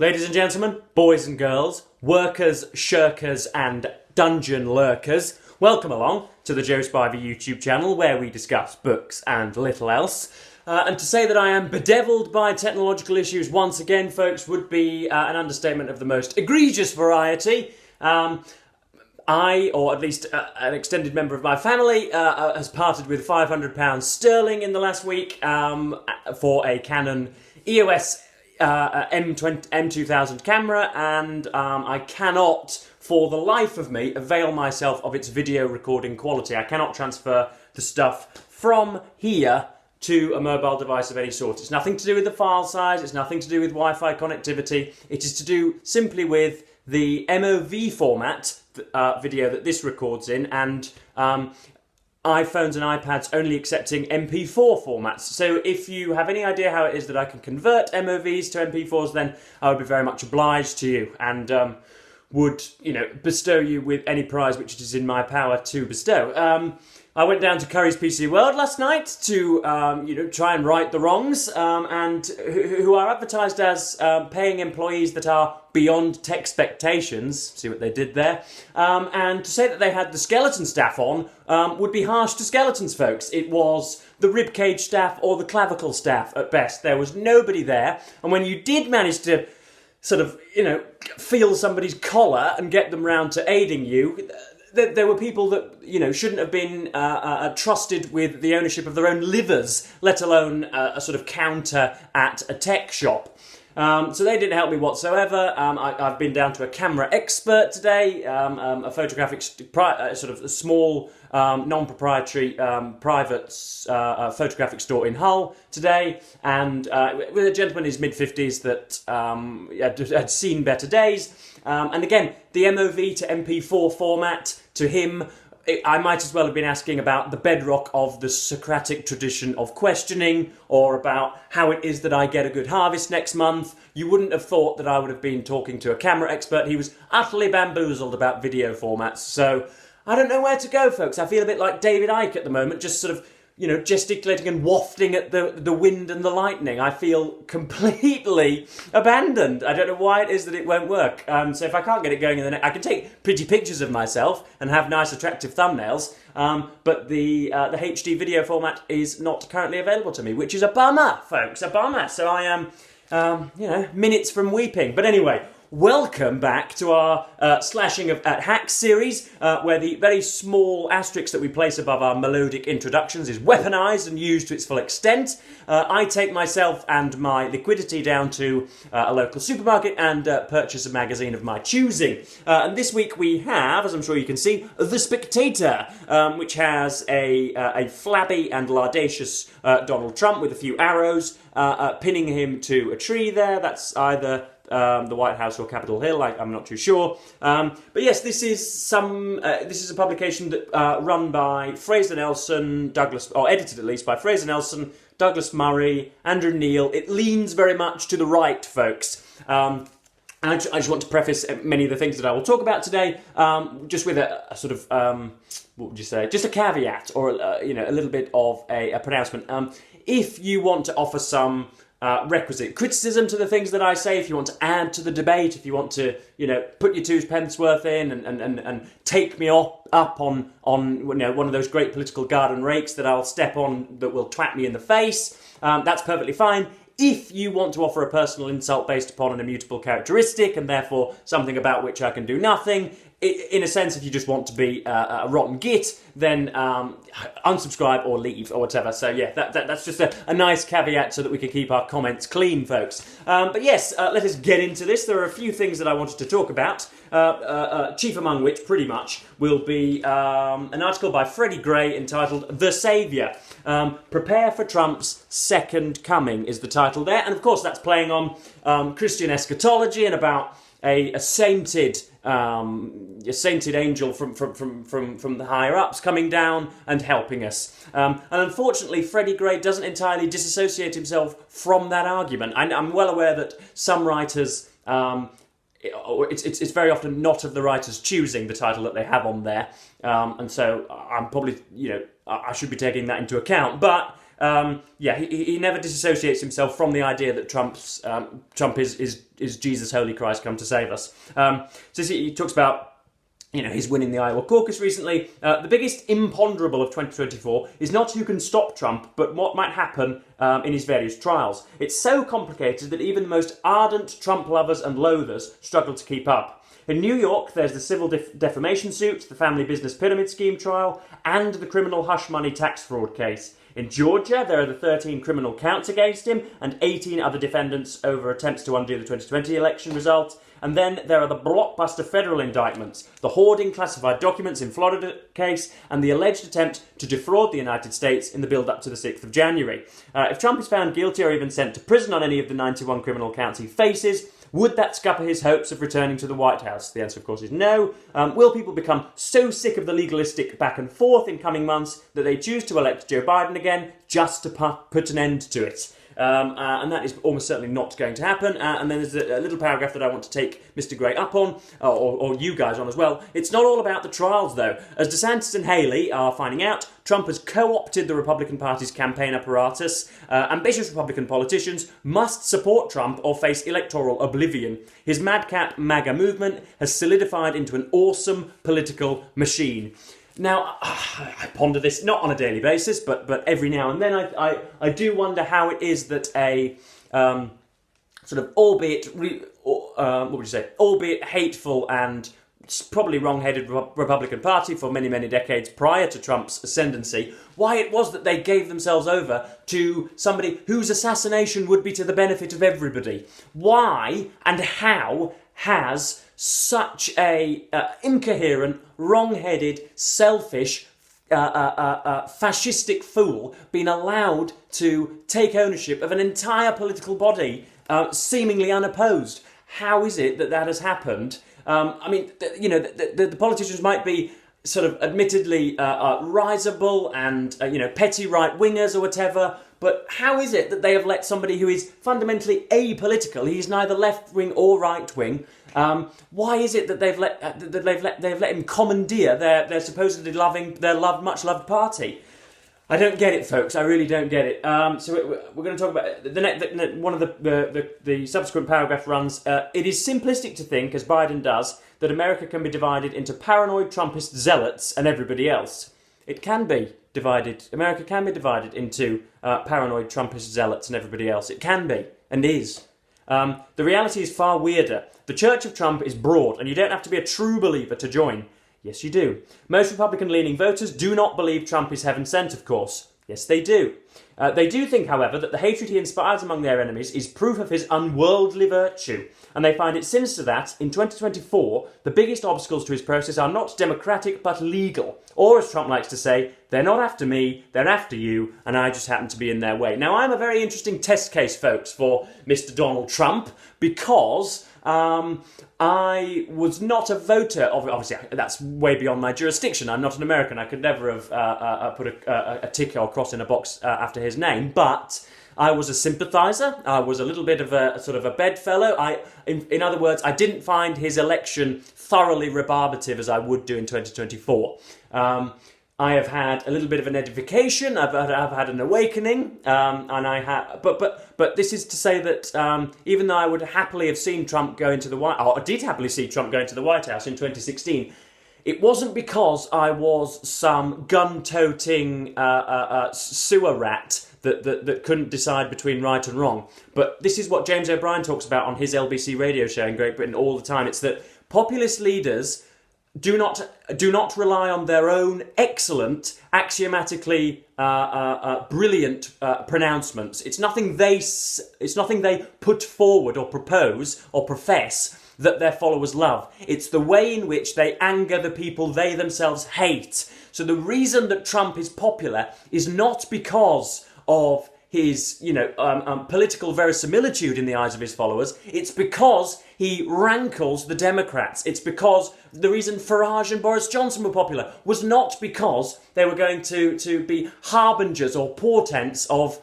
Ladies and gentlemen, boys and girls, workers, shirkers and dungeon lurkers, welcome along to the Joe Spivey YouTube channel where we discuss books and little else. And to say that I am bedeviled by technological issues once again, folks, would be an understatement of the most egregious variety. I, or at least an extended member of my family, has parted with £500 sterling in the last week for a Canon EOS M2000 camera, and I cannot, for the life of me, avail myself of its video recording quality. I cannot transfer the stuff from here to a mobile device of any sort. It's nothing to do with the file size, it's nothing to do with Wi-Fi connectivity, it is to do simply with the MOV format video that this records in, and iPhones and iPads only accepting MP4 formats. So if you have any idea how it is that I can convert MOVs to MP4s, then I would be very much obliged to you, and would, bestow you with any prize which it is in my power to bestow. I went down to Curry's PC World last night to, try and right the wrongs, and who are advertised as paying employees that are beyond tech expectations. See what they did there? And to say that they had the skeleton staff on would be harsh to skeletons, folks. It was the ribcage staff or the clavicle staff at best. There was nobody there, and when you did manage to sort of, feel somebody's collar and get them round to aiding you, there were people that, shouldn't have been trusted with the ownership of their own livers, let alone a sort of counter at a tech shop. So they didn't help me whatsoever. I've been down to a camera expert today, a photographic, sort of a small, non-proprietary, private photographic store in Hull today, and with a gentleman in his mid-50s that had seen better days. And again, the MOV to MP4 format, to him, I might as well have been asking about the bedrock of the Socratic tradition of questioning, or about how it is that I get a good harvest next month. You wouldn't have thought that I would have been talking to a camera expert. He was utterly bamboozled about video formats. So I don't know where to go, folks. I feel a bit like David Icke at the moment, just sort of, gesticulating and wafting at the wind and the lightning. I feel completely abandoned. I don't know why it is that it won't work. So if I can't get it going in the I can take pretty pictures of myself and have nice, attractive thumbnails, but the HD video format is not currently available to me, which is a bummer, folks, a bummer. So I am, minutes from weeping. But anyway, welcome back to our slashing at hacks series, where the very small asterisk that we place above our melodic introductions is weaponised and used to its full extent. I take myself and my liquidity down to a local supermarket and purchase a magazine of my choosing. And this week we have, as I'm sure you can see, The Spectator, which has a flabby and lardacious Donald Trump with a few arrows pinning him to a tree there. That's either the White House or Capitol Hill, I'm not too sure. But yes, this is a publication that run by Fraser Nelson, or edited at least by Fraser Nelson, Douglas Murray, Andrew Neil. It leans very much to the right, folks. And I just want to preface many of the things that I will talk about today, just with a sort of, what would you say, just a caveat, or a little bit of a pronouncement. If you want to offer some requisite criticism to the things that I say, if you want to add to the debate, if you want to, put your twopence worth in and take me up on one of those great political garden rakes that I'll step on that will twat me in the face, that's perfectly fine. If you want to offer a personal insult based upon an immutable characteristic, and therefore something about which I can do nothing, in a sense, if you just want to be a rotten git, then unsubscribe or leave or whatever. So yeah, that's just a nice caveat so that we can keep our comments clean, folks. But yes, let us get into this. There are a few things that I wanted to talk about, chief among which, pretty much, will be an article by Freddie Gray entitled The Saviour. Prepare for Trump's Second Coming is the title there. And of course that's playing on Christian eschatology and about a sainted angel from the higher ups coming down and helping us. And unfortunately, Freddie Gray doesn't entirely disassociate himself from that argument. I'm well aware that some writers, it's very often not of the writers choosing the title that they have on there, and so I'm probably, I should be taking that into account. But He never disassociates himself from the idea that Trump is Jesus, Holy Christ, come to save us. So he talks about, he's winning the Iowa caucus recently. The biggest imponderable of 2024 is not who can stop Trump, but what might happen in his various trials. It's so complicated that even the most ardent Trump lovers and loathers struggle to keep up. In New York, there's the civil defamation suit, the family business pyramid scheme trial, and the criminal hush money tax fraud case. In Georgia, there are the 13 criminal counts against him and 18 other defendants over attempts to undo the 2020 election result. And then there are the blockbuster federal indictments, the hoarding classified documents in Florida case, and the alleged attempt to defraud the United States in the build-up to the 6th of January. If Trump is found guilty or even sent to prison on any of the 91 criminal counts he faces, would that scupper his hopes of returning to the White House? The answer, of course, is no. Will people become so sick of the legalistic back and forth in coming months that they choose to elect Joe Biden again just to put an end to it? And that is almost certainly not going to happen. And then there's a little paragraph that I want to take Mr. Gray up on, or you guys on as well. It's not all about the trials, though. As DeSantis and Haley are finding out, Trump has co-opted the Republican Party's campaign apparatus. Ambitious Republican politicians must support Trump or face electoral oblivion. His madcap MAGA movement has solidified into an awesome political machine. Now, I ponder this not on a daily basis, but every now and then I do wonder how it is that a sort of albeit hateful and probably wrong-headed Republican Party for many, many decades prior to Trump's ascendancy, why it was that they gave themselves over to somebody whose assassination would be to the benefit of everybody. Why and how has such a incoherent, wrong-headed, selfish, fascistic fool been allowed to take ownership of an entire political body, seemingly unopposed? How is it that has happened? The politicians might be sort of admittedly risible and petty right-wingers or whatever, but how is it that they have let somebody who is fundamentally apolitical, he's neither left-wing or right-wing, why is it that they've let him commandeer their supposedly much loved party? I don't get it, folks. I really don't get it. So we're going to talk about one of the subsequent paragraph runs. It is simplistic to think, as Biden does, that America can be divided into paranoid Trumpist zealots and everybody else. It can be divided. America can be divided into paranoid Trumpist zealots and everybody else. It can be, and is. The reality is far weirder. The Church of Trump is broad, and you don't have to be a true believer to join. Yes, you do. Most Republican-leaning voters do not believe Trump is heaven-sent, of course. Yes, they do. They do think, however, that the hatred he inspires among their enemies is proof of his unworldly virtue, and they find it sinister that, in 2024, the biggest obstacles to his process are not democratic but legal. Or, as Trump likes to say, they're not after me, they're after you, and I just happen to be in their way. Now, I'm a very interesting test case, folks, for Mr. Donald Trump, because I was not a voter of, obviously that's way beyond my jurisdiction. I'm not an American. I could never have put a tick or cross in a box after his name, but I was a sympathiser. I was a little bit of a sort of a bedfellow. In other words, I didn't find his election thoroughly rebarbative as I would do in 2024. I have had a little bit of an edification. I've had an awakening, and I had. But this is to say that even though I would happily have seen Trump go into the I did happily see Trump go into the White House in 2016. It wasn't because I was some gun-toting sewer rat that couldn't decide between right and wrong. But this is what James O'Brien talks about on his LBC radio show in Great Britain all the time. It's that populist leaders do not rely on their own excellent, axiomatically brilliant pronouncements. It's nothing they put forward or propose or profess that their followers love. It's the way in which they anger the people they themselves hate. So the reason that Trump is popular is not because of his, political verisimilitude in the eyes of his followers. It's because he rankles the Democrats. It's because the reason Farage and Boris Johnson were popular was not because they were going to be harbingers or portents of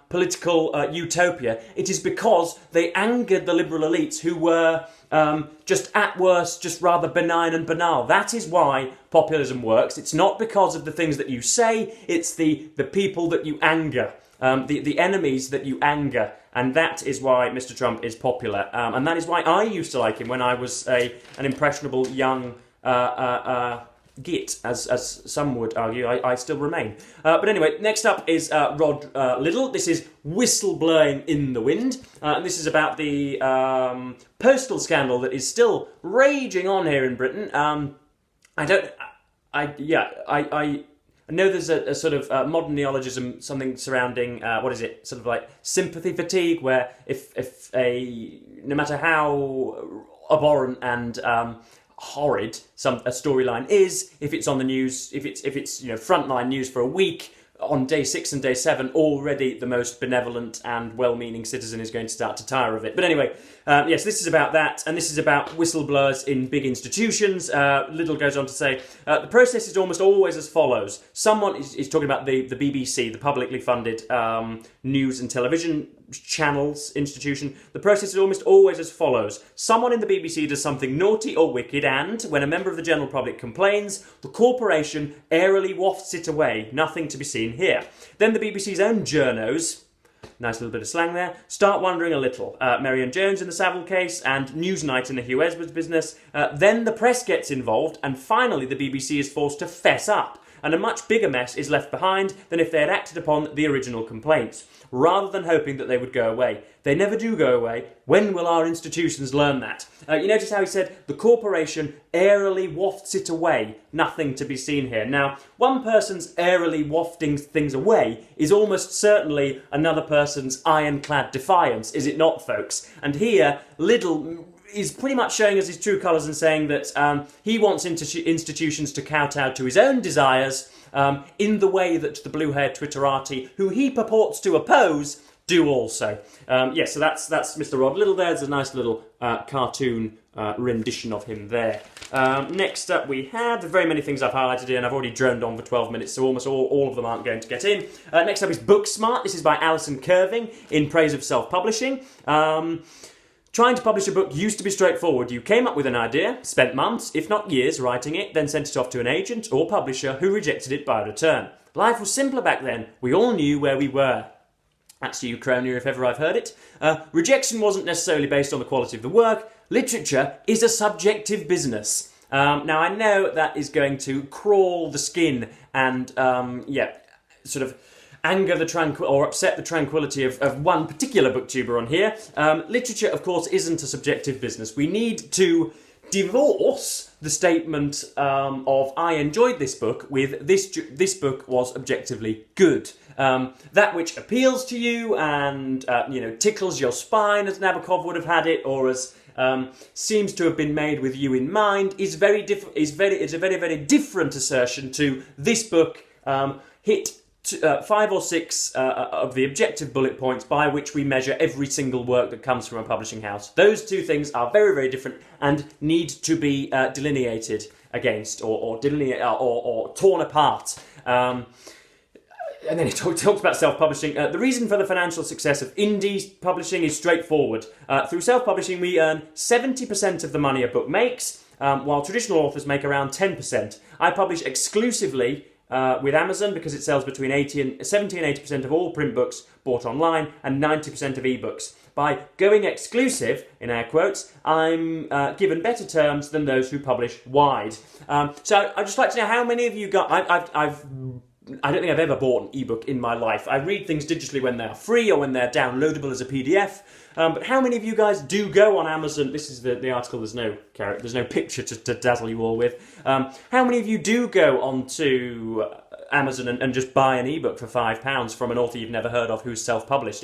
political utopia. It is because they angered the liberal elites who were just at worst just rather benign and banal. That is why populism works. It's not because of the things that you say, it's the people that you anger. The enemies that you anger, and that is why Mr. Trump is popular, and that is why I used to like him when I was an impressionable young git, as some would argue. I still remain. But anyway, next up is Rod Liddle. This is whistleblowing in the wind, and this is about the postal scandal that is still raging on here in Britain. I know there's a sort of modern neologism, something surrounding, sort of like sympathy fatigue, where no matter how abhorrent and horrid a storyline is, if it's on the news, if it's frontline news for a week, on day 6 and day 7, already the most benevolent and well-meaning citizen is going to start to tire of it. But anyway, yes, this is about that, and this is about whistleblowers in big institutions. Liddle goes on to say, the process is almost always as follows. Someone is talking about the BBC, the publicly funded news and television channels institution. The process is almost always as follows. Someone in the BBC does something naughty or wicked, and when a member of the general public complains, the corporation airily wafts it away. Nothing to be seen here. Then the BBC's own journos, nice little bit of slang there, start wondering a little. Marion Jones in the Savile case and Newsnight in the Hugh Edwards business. Then the press gets involved, and finally the BBC is forced to fess up. And a much bigger mess is left behind than if they had acted upon the original complaints, rather than hoping that they would go away. They never do go away. When will our institutions learn that? You notice how he said, the corporation airily wafts it away. Nothing to be seen here. Now, one person's airily wafting things away is almost certainly another person's ironclad defiance, is it not, folks? And here, Liddle is pretty much showing us his true colours and saying that he wants institutions to kowtow to his own desires in the way that the blue-haired Twitterati, who he purports to oppose, do also. So that's Mr. Rod Liddle there. There's a nice little cartoon rendition of him there. Next up we have very many things I've highlighted here, and I've already droned on for 12 minutes, so almost all of them aren't going to get in. Next up is Booksmart. This is by Alison Kirving, in praise of self-publishing. Trying to publish a book used to be straightforward. You came up with an idea, spent months, if not years, writing it, then sent it off to an agent or publisher who rejected it by return. Life was simpler back then. We all knew where we were. That's you, Cronia, if ever I've heard it. Rejection wasn't necessarily based on the quality of the work. Literature is a subjective business. Now, I know that is going to crawl the skin and, sort of anger or upset the tranquility of one particular booktuber on here. Literature, of course, isn't a subjective business. We need to divorce the statement of I enjoyed this book with this book was objectively good. That which appeals to you and tickles your spine, as Nabokov would have had it, or as seems to have been made with you in mind, is a very, very different assertion to this book hit 5 or 6 of the objective bullet points by which we measure every single work that comes from a publishing house. Those two things are very, very different and need to be delineated against or torn apart. And then he talks about self-publishing. The reason for the financial success of indie publishing is straightforward. Through self-publishing, we earn 70% of the money a book makes, while traditional authors make around 10%. I publish exclusively with Amazon because it sells between 70 and 80% of all print books bought online and 90% of ebooks. By going exclusive, in air quotes, I'm given better terms than those who publish wide. So I'd just like to know how many of you got... I don't think I've ever bought an ebook in my life. I read things digitally when they're free or when they're downloadable as a PDF. But how many of you guys do go on Amazon? This is the article. There's no picture to dazzle you all with. How many of you do go onto Amazon and just buy an ebook for £5 from an author you've never heard of who's self-published?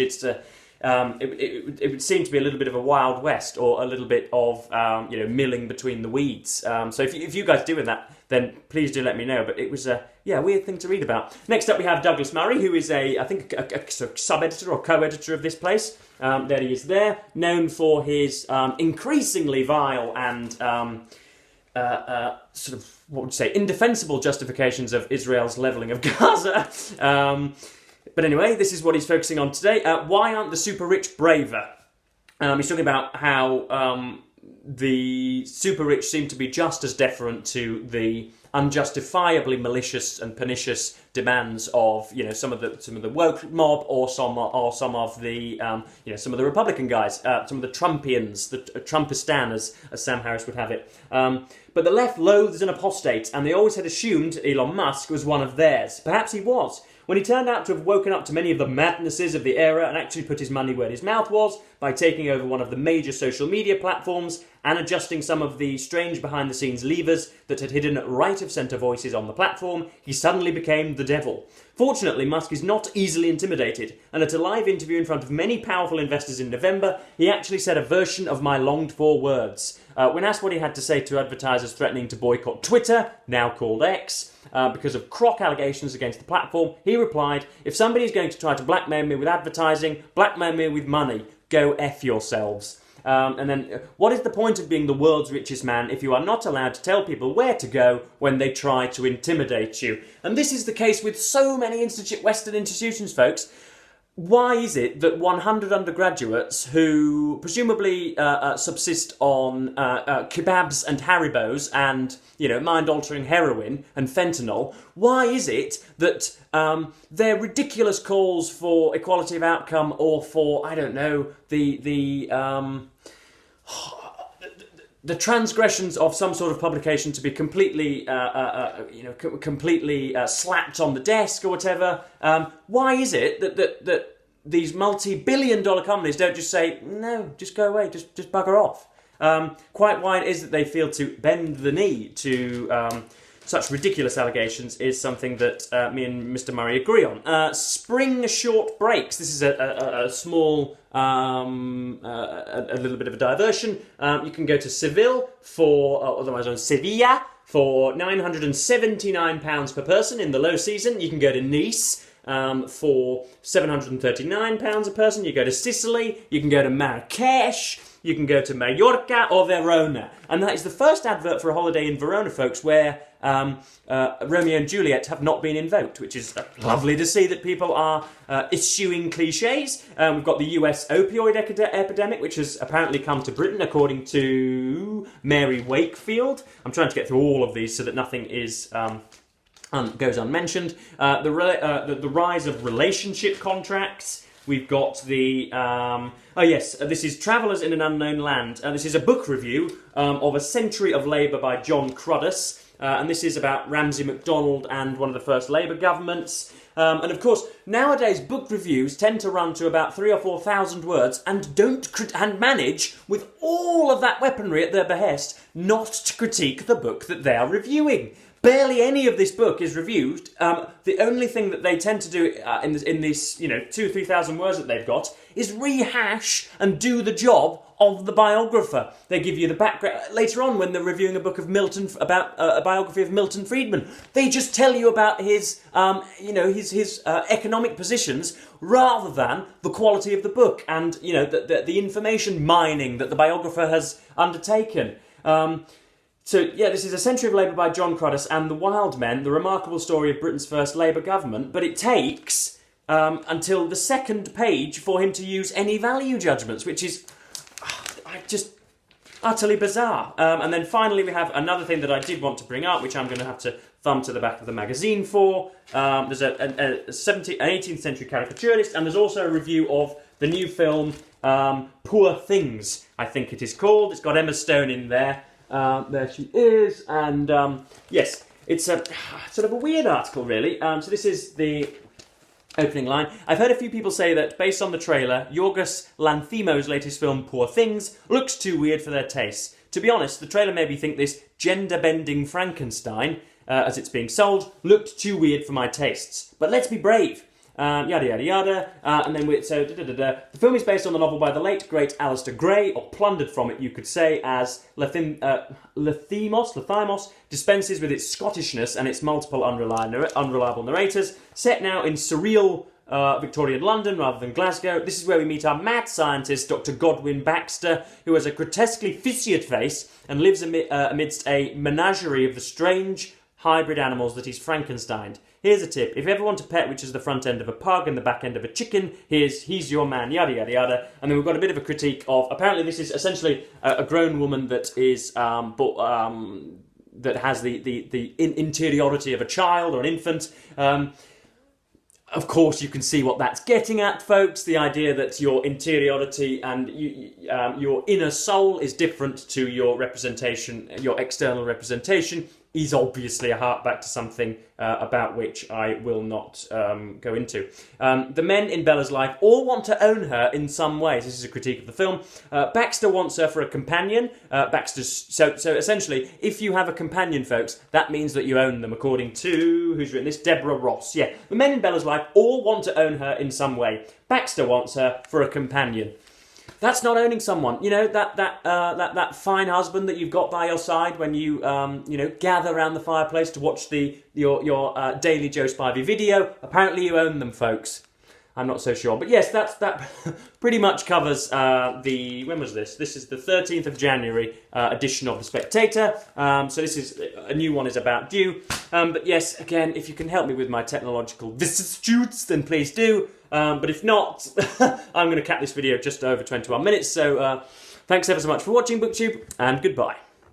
it would seem to be a little bit of a Wild West, or a little bit of milling between the weeds. So if you guys doing that, then please do let me know. But it was a weird thing to read about. Next up we have Douglas Murray, who is I think a sub-editor or co-editor of this place. There he is there, known for his increasingly vile and sort of, what would you say, indefensible justifications of Israel's levelling of Gaza. But anyway, this is what he's focusing on today. Why aren't the super rich braver? He's talking about how the super rich seem to be just as deferent to the unjustifiably malicious and pernicious demands of some of the woke mob, or some of the some of the Republican guys, some of the Trumpians, the Trumpistan, as Sam Harris would have it. But the left loathes an apostate, and they always had assumed Elon Musk was one of theirs. Perhaps he was, when he turned out to have woken up to many of the madnesses of the era and actually put his money where his mouth was by taking over one of the major social media platforms and adjusting some of the strange behind-the-scenes levers that had hidden right-of-centre voices on the platform. He suddenly became the devil. Fortunately, Musk is not easily intimidated, and at a live interview in front of many powerful investors in November, he actually said a version of my longed-for words. When asked what he had to say to advertisers threatening to boycott Twitter, now called X, because of crock allegations against the platform, he replied, "If somebody is going to try to blackmail me with advertising, blackmail me with money. Go F yourselves." And then, what is the point of being the world's richest man if you are not allowed to tell people where to go when they try to intimidate you? And this is the case with so many Western institutions, folks. Why is it that 100 undergraduates who presumably subsist on kebabs and Haribos and, mind-altering heroin and fentanyl, why is it that their ridiculous calls for equality of outcome, or for, I don't know, the transgressions of some sort of publication to be completely, completely slapped on the desk or whatever? Why is it that these multi-billion-dollar companies don't just say, no, just go away, just bugger off? Quite why it is that they feel to bend the knee to such ridiculous allegations is something that me and Mr. Murray agree on. Spring short breaks. This is a small, a little bit of a diversion. You can go to Seville otherwise on Sevilla, for £979 per person in the low season. You can go to Nice for £739 a person. You go to Sicily. You can go to Marrakesh. You can go to Mallorca or Verona. And that is the first advert for a holiday in Verona, folks, where Romeo and Juliet have not been invoked, which is lovely to see that people are eschewing cliches. We've got the US opioid epidemic, which has apparently come to Britain, according to Mary Wakefield. I'm trying to get through all of these so that nothing is goes unmentioned. The rise of relationship contracts. We've got the... this is Travellers in an Unknown Land. This is a book review of A Century of Labour by John Cruddas. And this is about Ramsay MacDonald and one of the first Labour governments. And of course, nowadays book reviews tend to run to about 3,000 or 4,000 words and manage, with all of that weaponry at their behest, not to critique the book that they are reviewing. Barely any of this book is reviewed. The only thing that they tend to do in these 2,000 or 3,000 words that they've got is rehash and do the job of the biographer. They give you the background later on when they're reviewing a book of a biography of Milton Friedman. They just tell you about his economic positions rather than the quality of the book and the information mining that the biographer has undertaken. This is A Century of Labour by John Cruddas and The Wild Men, the remarkable story of Britain's first Labour government, but it takes until the second page for him to use any value judgments, which is just utterly bizarre. And then finally we have another thing that I did want to bring up, which I'm going to have to thumb to the back of the magazine for. There's an 18th century caricaturist, and there's also a review of the new film Poor Things, I think it is called. It's got Emma Stone in there. There she is, and yes, it's a sort of a weird article, really. So this is the opening line. I've heard a few people say that, based on the trailer, Yorgos Lanthimos' latest film, Poor Things, looks too weird for their tastes. To be honest, the trailer made me think this gender-bending Frankenstein, as it's being sold, looked too weird for my tastes. But let's be brave. yada yada yada. And then the film is based on the novel by the late great Alistair Gray, or plundered from it, you could say, as Lathymos dispenses with its Scottishness and its multiple unreliable narrators. Set now in surreal Victorian London rather than Glasgow. This is where we meet our mad scientist, Dr. Godwin Baxter, who has a grotesquely fissured face and lives amidst a menagerie of the strange hybrid animals that he's Frankensteined. Here's a tip: if you ever want a pet which is the front end of a pug and the back end of a chicken, he's your man, yada yada yada. And then we've got a bit of a critique of, apparently this is essentially a grown woman that is that has the interiority of a child or an infant. Of course, you can see what that's getting at, folks. The idea that your interiority and your inner soul is different to your representation, your external representation, is obviously a hark back to something about which I will not go into. The men in Bella's life all want to own her in some ways. This is a critique of the film. Baxter wants her for a companion. So essentially, if you have a companion, folks, that means that you own them, according to, who's written this? Deborah Ross. Yeah, the men in Bella's life all want to own her in some way. Baxter wants her for a companion. That's not owning someone. You know, that fine husband that you've got by your side when you gather around the fireplace to watch your daily Joe Spivey video. Apparently you own them, folks. I'm not so sure. But yes, that pretty much covers when was this? This is the 13th of January edition of The Spectator. So this is, a new one is about due. But yes, again, if you can help me with my technological vicissitudes, then please do. But if not, I'm going to cap this video just over 21 minutes. So thanks ever so much for watching, BookTube, and goodbye.